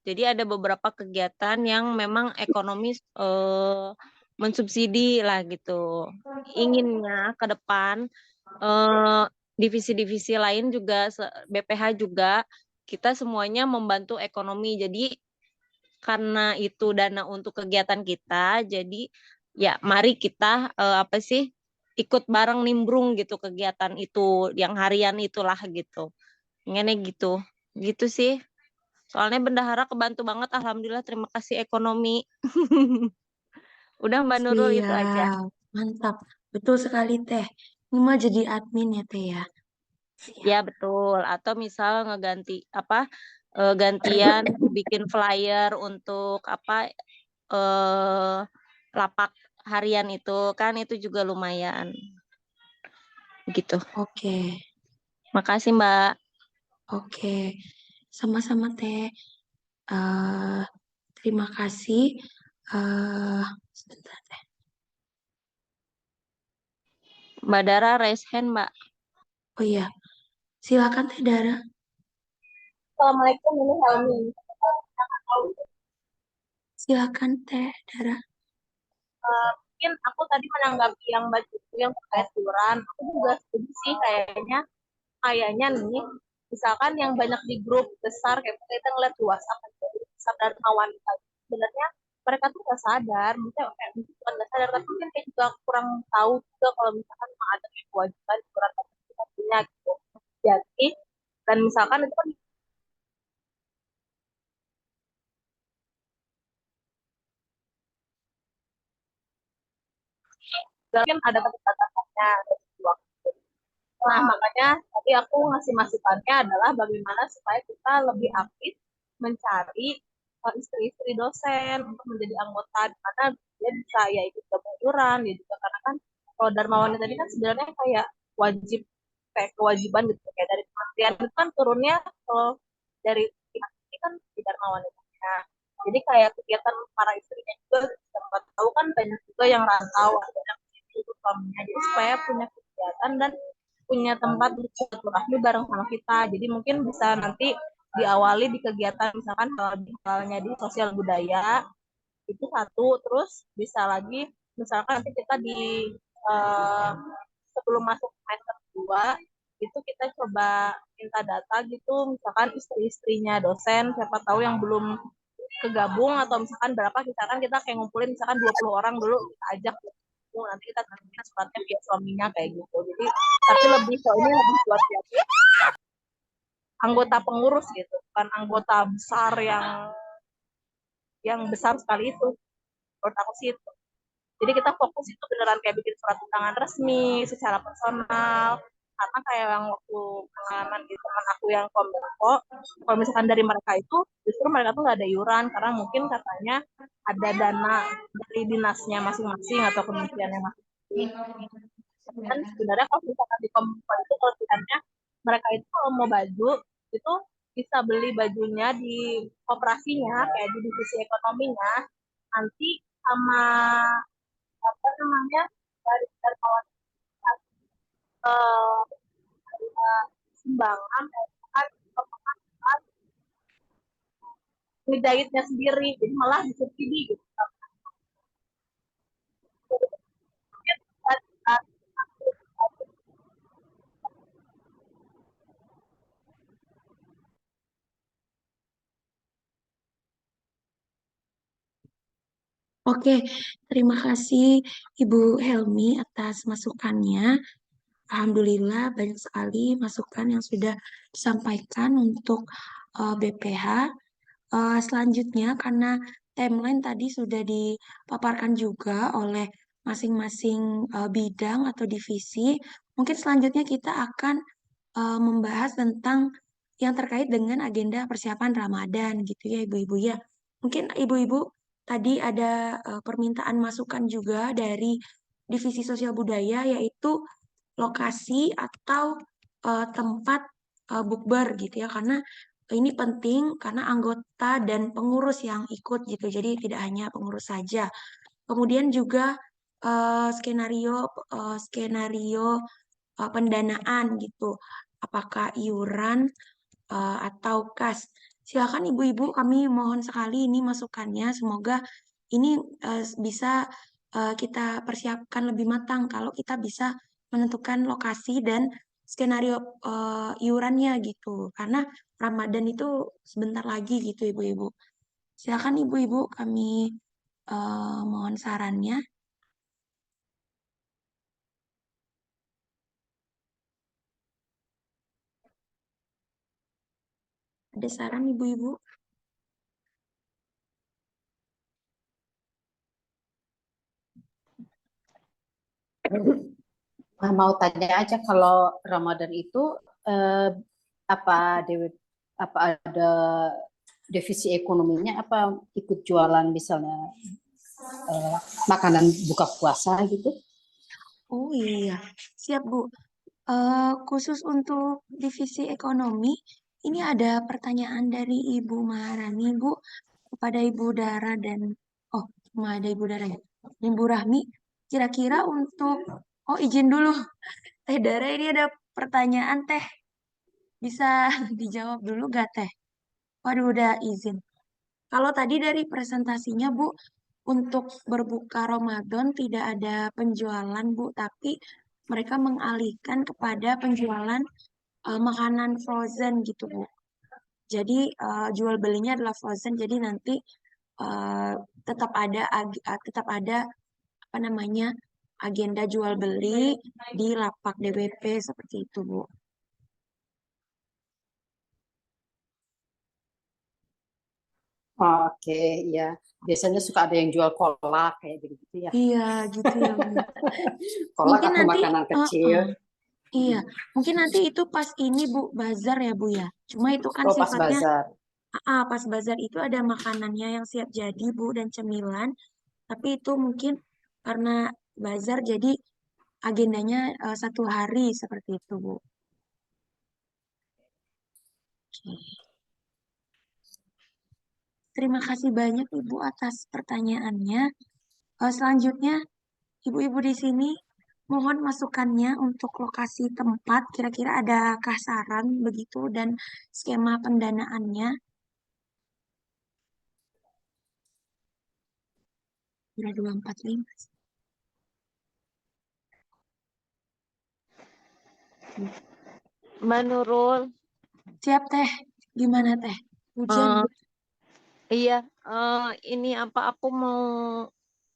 Jadi ada beberapa kegiatan yang memang ekonomis mensubsidi lah gitu. Inginnya ke depan eh, divisi-divisi lain juga BPH juga kita semuanya membantu ekonomi. Jadi karena itu dana untuk kegiatan kita, jadi ya mari kita ikut bareng nimbrung gitu kegiatan itu yang harian itulah gitu. Ini gitu. Gitu sih. Soalnya bendahara kebantu banget alhamdulillah terima kasih ekonomi. Udah Mbak Nurul itu aja. Siap, mantap. Betul sekali Teh. Ini mah jadi admin ya Teh ya. Ya Siap. betul. Atau misal gantian bikin flyer untuk eh lapak harian itu kan itu juga lumayan gitu. Oke, Makasih Mbak. oke. Sama-sama Teh. Eh, terima kasih. eh Sebentar Teh. Mbak Dara raise hand Mbak. Oh iya, silakan Teh Dara. Assalamualaikum, ini Helmi. Silakan Teh Dara. Mungkin aku tadi menanggapi yang Mbak Cucu yang terkait iuran, aku juga setuju sih kayaknya nih, misalkan yang banyak di grup besar kayak kita ngeliat di WhatsApp jadi besar Dharma Wanita sebenarnya mereka tuh nggak sadar, mungkin bukan nggak sadar tapi mungkin kayak juga kurang tahu juga kalau misalkan memang ada kewajiban iuran kita punya gitu. Jadi dan misalkan itu kan mungkin ada keterbatasannya dari waktu. Nah, makanya tadi aku ngasih masukannya adalah bagaimana supaya kita lebih aktif mencari istri-istri dosen untuk menjadi anggota di mana dia bisa ya ikut kemujuran ya juga karena kan kalau Dharma Wanita tadi kan sebenarnya kayak wajib kayak kewajiban gitu kayak dari kementerian itu kan turunnya kalau dari pihak ini kan di Dharma Wanitanya. Jadi kayak kegiatan para istrinya juga sempat tahu kan banyak juga yang rantau, ada yang itu suaminya. Jadi supaya punya kegiatan dan punya tempat untuk silaturahmi bareng sama kita. Jadi mungkin bisa nanti diawali di kegiatan misalkan halnya di sosial budaya itu satu, terus bisa lagi misalkan nanti kita di uh, sebelum masuk semester 2 itu kita coba minta data gitu, misalkan istri-istrinya dosen siapa tahu yang belum kegabung atau misalkan berapa, misalkan kita kayak ngumpulin misalkan 20 orang dulu kita ajak nanti kita nanti suratnya via suaminya kayak gitu. Jadi tapi lebih kok ini lebih buat anggota pengurus gitu, bukan anggota besar yang besar sekali itu. Menurut aku sih itu. Jadi kita fokus itu beneran kayak bikin surat undangan resmi secara personal. Karena kayak yang waktu pengalaman di teman aku yang Kominfo, kalau misalkan dari mereka itu justru mereka tuh nggak ada iuran karena mungkin katanya ada dana dari dinasnya masing-masing atau kementeriannya masing-masing. Dan sebenarnya kalau misalkan di Kominfo itu kelebihannya mereka itu kalau mau baju itu bisa beli bajunya di operasinya kayak di divisi ekonominya, nanti sama apa namanya dari kawan sumbangan ngejahitnya sendiri, jadi malah disubsidi gitu. Oke, terima kasih Ibu Helmi atas masukannya. Alhamdulillah banyak sekali masukan yang sudah disampaikan untuk BPH. Selanjutnya, karena timeline tadi sudah dipaparkan juga oleh masing-masing bidang atau divisi, mungkin selanjutnya kita akan membahas tentang yang terkait dengan agenda persiapan Ramadan gitu ya Ibu-ibu ya. Mungkin Ibu-ibu tadi ada permintaan masukan juga dari divisi sosial budaya yaitu lokasi atau tempat bukber gitu ya, karena ini penting karena anggota dan pengurus yang ikut gitu, jadi tidak hanya pengurus saja. Kemudian juga skenario skenario pendanaan gitu, apakah iuran atau kas. Silakan ibu-ibu, kami mohon sekali ini masukannya, semoga ini bisa kita persiapkan lebih matang kalau kita bisa menentukan lokasi dan skenario iurannya gitu. Karena Ramadan itu sebentar lagi gitu ibu-ibu. Silakan ibu-ibu, kami mohon sarannya. Ada saran ibu-ibu? Mau tanya aja kalau Ramadan itu eh, apa Dewi, apa ada divisi ekonominya, apa ikut jualan misalnya makanan buka puasa gitu? Oh iya, siap Bu. Khusus untuk divisi ekonomi, ini ada pertanyaan dari Ibu Maharani, Bu, kepada Ibu Dara dan, oh, cuma ada Ibu Dara ya, Ibu Rahmi. Kira-kira untuk, oh izin dulu, Teh Dara ini ada pertanyaan Teh, bisa dijawab dulu gak Teh? Waduh, udah izin. Kalau tadi dari presentasinya Bu, untuk berbuka Ramadan tidak ada penjualan Bu, tapi mereka mengalihkan kepada penjualan makanan frozen gitu Bu. Jadi jual belinya adalah frozen. Jadi nanti uh, tetap ada apa namanya agenda jual beli di lapak DWP seperti itu Bu. Oke, ya. Biasanya suka ada yang jual kolak kayak gitu ya. Iya gitu ya Bu. Kolak Mungkin atau nanti makanan kecil. iya, mungkin nanti itu pas ini Bu bazar ya Bu ya. Cuma itu kan Oh, pas sifatnya bazar. pas bazar itu ada makanannya yang siap jadi Bu dan cemilan. Tapi itu mungkin karena bazar jadi agendanya 1 hari seperti itu Bu. Terima kasih banyak Ibu atas pertanyaannya. Selanjutnya, Ibu-ibu di sini mohon masukannya untuk lokasi tempat. Kira-kira adakah saran begitu dan skema pendanaannya? Udah 245. Mbak Nurul, Siap Teh. Gimana Teh? Hujan. eh, iya, ini apa aku mau,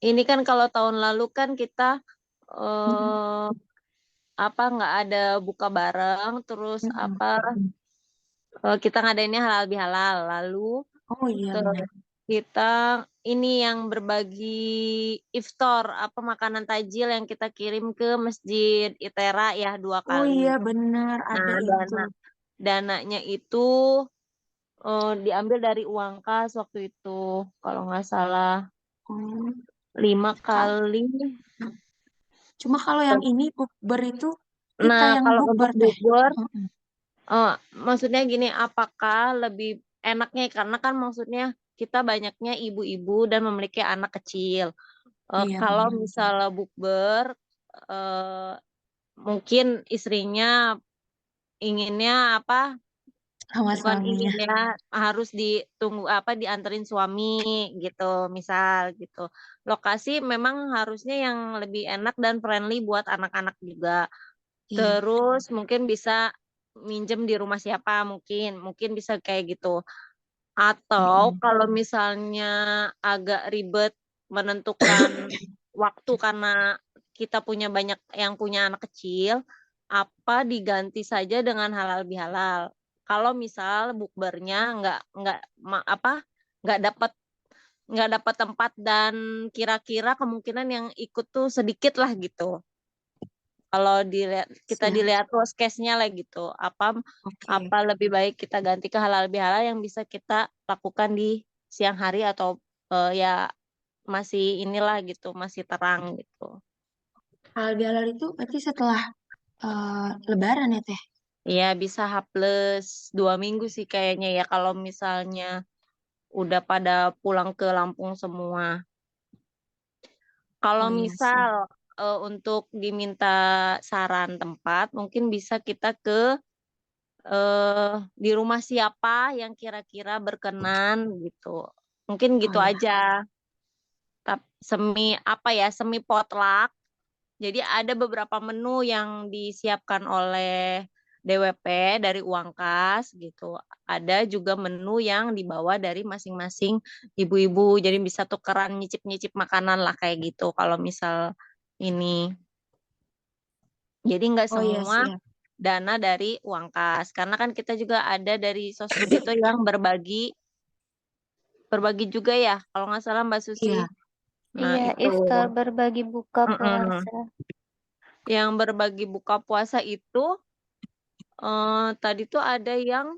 ini kan kalau tahun lalu kan kita eh, apa nggak ada buka bareng, terus apa kita ngadainnya halal bihalal, lalu Oh iya ke benar. kita ini yang berbagi iftar apa makanan tajil yang kita kirim ke Masjid Itera ya 2 kali. Oh iya benar ada Nah, itu. dananya itu diambil dari uang kas waktu itu kalau nggak salah Oh. 5 kali. Cuma kalau yang ini bukber itu kita Nah, yang kalau bukber untuk Teh. bubur, Mm-mm. maksudnya gini, apakah lebih enaknya karena kan maksudnya kita banyaknya ibu-ibu dan memiliki anak kecil. Iya Kalau benar. misalnya bukber, eh, mungkin istrinya inginnya apa? Sama Bukan suaminya. inginnya harus ditunggu apa dianterin suami gitu, misal gitu. Lokasi memang harusnya yang lebih enak dan friendly buat anak-anak juga. Iya. Terus mungkin bisa minjem di rumah siapa mungkin bisa kayak gitu. Atau Mm-mm. kalau misalnya agak ribet menentukan waktu karena kita punya banyak yang punya anak kecil, apa diganti saja dengan halal bihalal. Kalau misal bukbernya apa nggak dapat tempat dan kira-kira kemungkinan yang ikut tuh sedikit lah gitu. Kalau kita Siap. dilihat worst case-nya lah gitu. Oke. Apa lebih baik kita ganti ke halal bihalal yang bisa kita lakukan di siang hari atau ya masih inilah gitu, masih terang gitu. Halal bihalal itu berarti setelah Lebaran ya Teh? Ya bisa H+2 minggu sih kayaknya ya kalau misalnya udah pada pulang ke Lampung semua. Kalau Oh iya misal siap. untuk diminta saran tempat, mungkin bisa kita ke di rumah siapa yang kira-kira berkenan gitu. Mungkin Oh gitu iya. aja. Semi potluck. Jadi ada beberapa menu yang disiapkan oleh DWP dari uang kas gitu. Ada juga menu yang dibawa dari masing-masing ibu-ibu. Jadi bisa tukeran nyicip-nyicip makanan lah kayak gitu. Kalau misal ini. Jadi nggak Oh iya semua siap. dana dari uang kas. Karena kan kita juga ada dari Sosbud itu yang berbagi juga ya. Kalau nggak salah Mbak Susi. Iya. Nah Iya, itu. iftar berbagi buka Mm-mm. puasa. Yang berbagi buka puasa itu tadi tuh ada yang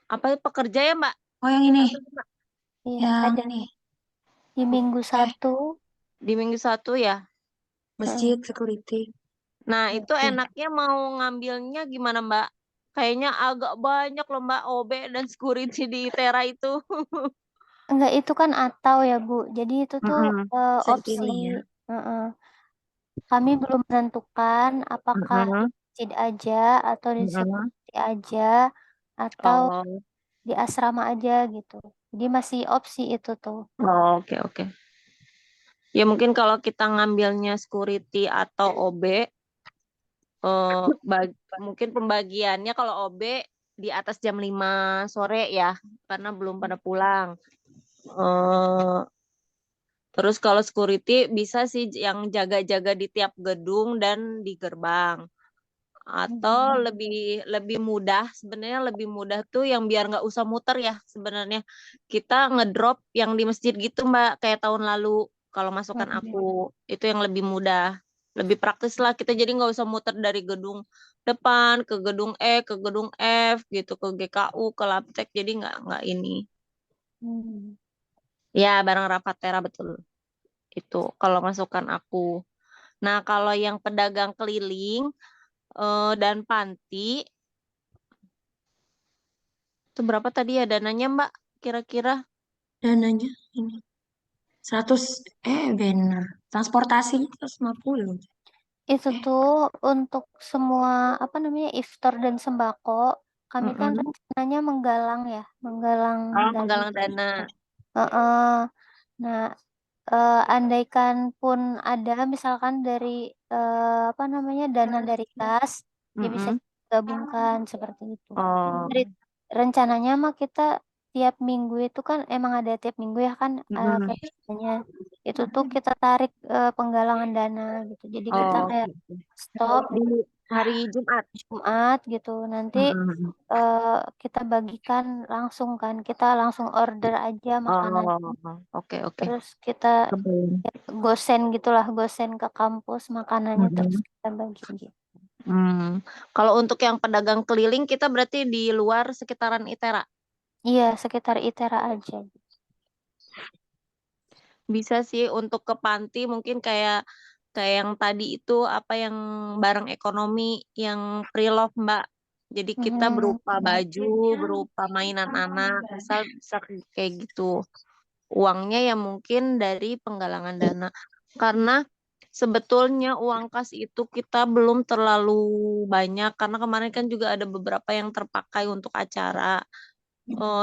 apa pekerja ya Mbak? Oh yang ini. Atau Mbak? Iya, Yang ada ini. di minggu Eh 1. Di minggu 1 ya. Heeh. masjid security. Nah itu Oke. enaknya mau ngambilnya gimana Mbak? Kayaknya agak banyak loh Mbak OB dan security di Tera itu. Enggak, itu kan atau ya, Bu. Jadi itu tuh Mm-mm. Bisa opsi. dipilih ya. Heeh. Kami belum menentukan apakah di Mm-mm. masjid aja atau di Mm-mm. security aja atau Oh, di asrama aja gitu. Jadi masih opsi itu tuh. oke oke. Ya mungkin kalau kita ngambilnya security atau OB, mungkin pembagiannya kalau OB di atas jam 5 sore ya, karena belum pada pulang. Eh, Terus kalau security bisa sih yang jaga-jaga di tiap gedung dan di gerbang. Atau lebih lebih mudah sebenarnya lebih mudah tuh yang biar nggak usah muter ya sebenarnya kita ngedrop yang di masjid gitu Mbak kayak tahun lalu kalau masukan aku itu yang lebih mudah lebih praktis lah kita jadi nggak usah muter dari gedung depan ke gedung E ke gedung F gitu ke GKU ke Labtek jadi nggak ini Hmm. ya bareng rapat Tera betul itu kalau masukan aku. Nah kalau yang pedagang keliling dan panti Itu berapa tadi ya dananya, Mbak? Kira-kira? Dananya ini 100, bener. Transportasi 150. Itu tuh untuk semua apa namanya iftar dan sembako. Kami kan Mm-mm. rencananya menggalang ya, menggalang Oh, dana. menggalang dana. Heeh. Nah, andaikan pun ada misalkan dari apa namanya dana dari kas, ya bisa Mm-mm. gabungkan seperti itu. Oh. Dari rencananya mah kita tiap minggu itu kan emang ada tiap minggu ya kan Mm-mm. pelajarannya. Itu tuh kita tarik penggalangan dana gitu. Jadi kita Oh, kayak oke. stop Di hari Jumat. Jumat gitu. Nanti Mm-mm. kita bagikan langsung kan. Kita langsung order aja makanan. Oh, oke, oke. Terus kita Kebayang. gosen gitulah, gosen ke kampus makanannya terus Mm-mm. kita bagi gitu. Kalau untuk yang pedagang keliling, kita berarti di luar sekitaran ITERA. Iya, sekitar ITERA aja. Bisa sih untuk ke panti mungkin kayak kayak yang tadi itu apa yang barang ekonomi yang pre-love Mbak. Jadi kita berupa baju, berupa mainan anak, misal bisa kayak gitu. Uangnya ya mungkin dari penggalangan dana. Karena sebetulnya uang kas itu kita belum terlalu banyak karena kemarin kan juga ada beberapa yang terpakai untuk acara.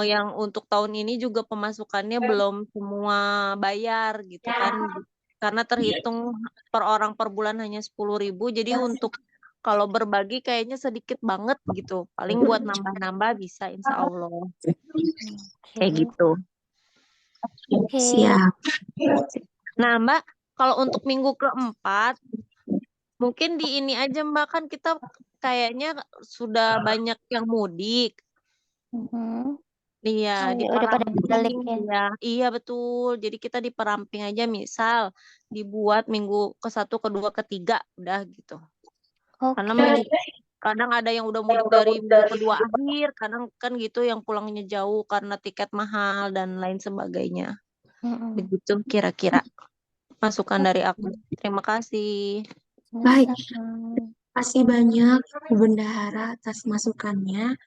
Yang untuk tahun ini juga pemasukannya belum semua bayar gitu kan. Karena terhitung per orang per bulan hanya 10.000. Jadi untuk kalau berbagi kayaknya sedikit banget gitu. Paling buat nambah-nambah bisa insya Allah. Kayak Oke. gitu. Oke. Siap. Nah Mbak, kalau untuk minggu keempat, mungkin di ini aja Mbak, kan kita kayaknya sudah banyak yang mudik. Mhm. Iya, Oh, di ya, udah pada balik peramping ya. ya. Iya betul. Jadi kita di peramping aja misal dibuat minggu ke-1, kedua, ketiga udah gitu. Karena Oke. kadang ada yang udah mudik dari minggu kedua akhir, kadang kan gitu yang pulangnya jauh karena tiket mahal dan lain sebagainya. Mm-mm. Begitu kira-kira masukan dari aku. Terima kasih. Baik, Sama-sama. terima kasih banyak Bu Bendahara atas masukannya.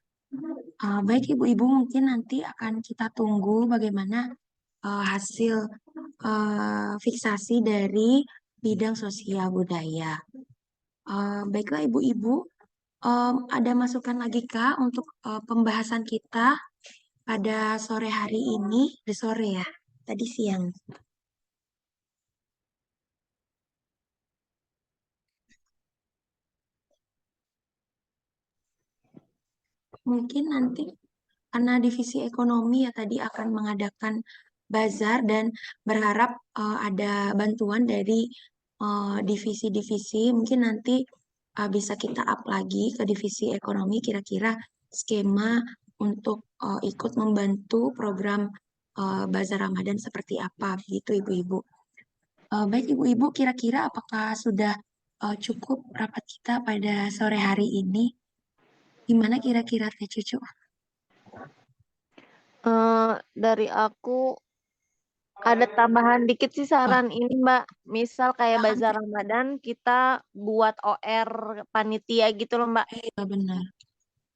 Baik Ibu-Ibu, mungkin nanti akan kita tunggu bagaimana hasil fiksasi dari bidang sosial budaya. Baiklah Ibu-Ibu, ada masukan lagi Kak untuk pembahasan kita pada sore hari ini, di sore ya, tadi siang. Mungkin nanti karena divisi ekonomi ya tadi akan mengadakan bazar dan berharap ada bantuan dari divisi-divisi. Mungkin nanti bisa kita up lagi ke divisi ekonomi kira-kira skema untuk ikut membantu program bazar Ramadan seperti apa begitu Ibu-Ibu. Baik Ibu-Ibu, kira-kira apakah sudah cukup rapat kita pada sore hari ini? Gimana kira-kira Teh Cucu? Dari aku ada tambahan dikit sih Wah, saran ini Mbak. Misal kayak silakan bazar Teh. Ramadan kita buat OR panitia gitu loh Mbak. Iya benar.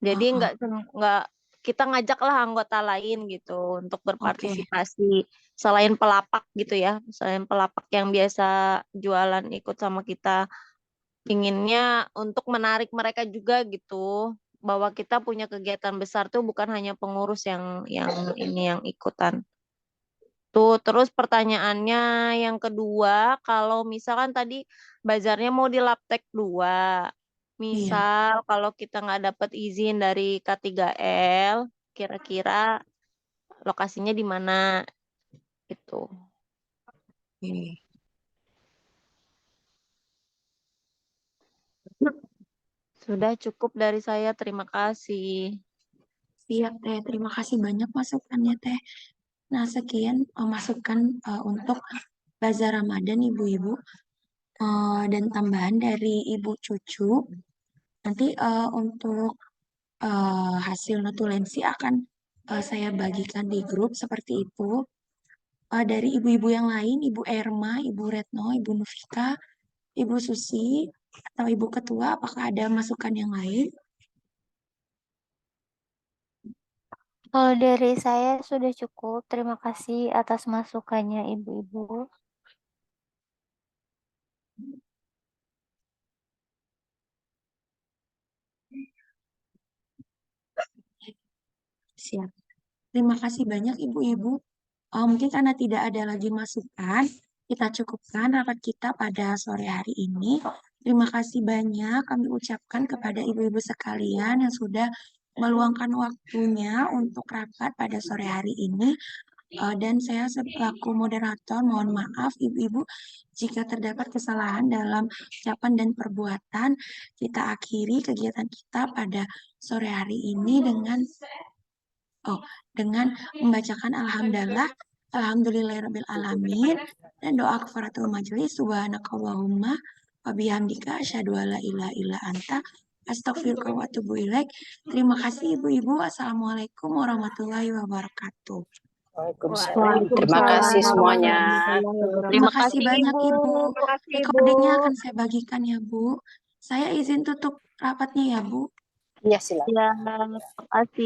Jadi Heeh. nggak kita ngajaklah anggota lain gitu untuk Oke. berpartisipasi selain pelapak gitu ya. Selain pelapak yang biasa jualan ikut sama kita, inginnya untuk menarik mereka juga gitu bahwa kita punya kegiatan besar tuh bukan hanya pengurus yang ini yang ikutan. Tuh, terus pertanyaannya yang kedua, kalau misalkan tadi bazarnya mau di Laptek 2, Iya. misal kalau kita nggak dapat izin dari K3L, kira-kira lokasinya di mana itu? Oke. Sudah cukup dari saya, terima kasih. Siap Teh. Terima kasih banyak masukannya Teh. Nah, sekian masukan untuk Bazar Ramadan Ibu-Ibu. Dan tambahan dari Ibu Cucu. Nanti untuk hasil notulensi akan saya bagikan di grup seperti itu. Dari ibu-ibu yang lain, Ibu Erma, Ibu Retno, Ibu Nufika, Ibu Susi, atau Ibu Ketua, apakah ada masukan yang lain? Kalau dari saya sudah cukup. Terima kasih atas masukannya Ibu-ibu. Siap. Terima kasih banyak Ibu-ibu. Mungkin karena tidak ada lagi masukan, kita cukupkan rapat kita pada sore hari ini. Terima kasih banyak kami ucapkan kepada ibu-ibu sekalian yang sudah meluangkan waktunya untuk rapat pada sore hari ini. Dan saya selaku moderator mohon maaf ibu-ibu jika terdapat kesalahan dalam ucapan dan perbuatan. Kita akhiri kegiatan kita pada sore hari ini dengan membacakan Alhamdulillahirabbil alamin dan doa kafaratul majelis subhanakallahumma wa bihamdika asyhadu alla ilaha illa anta astaghfiruka wa atubu ilaik. Terima kasih ibu-ibu. Assalamualaikum warahmatullahi wabarakatuh. Waalaikumsalam. Terima kasih semuanya. Terima kasih banyak Ibu. Ibu. Terima kasih, Ibu. Recordingnya akan saya bagikan ya Bu. Saya izin tutup rapatnya ya Bu. Iya, silakan. Ya, terima kasih.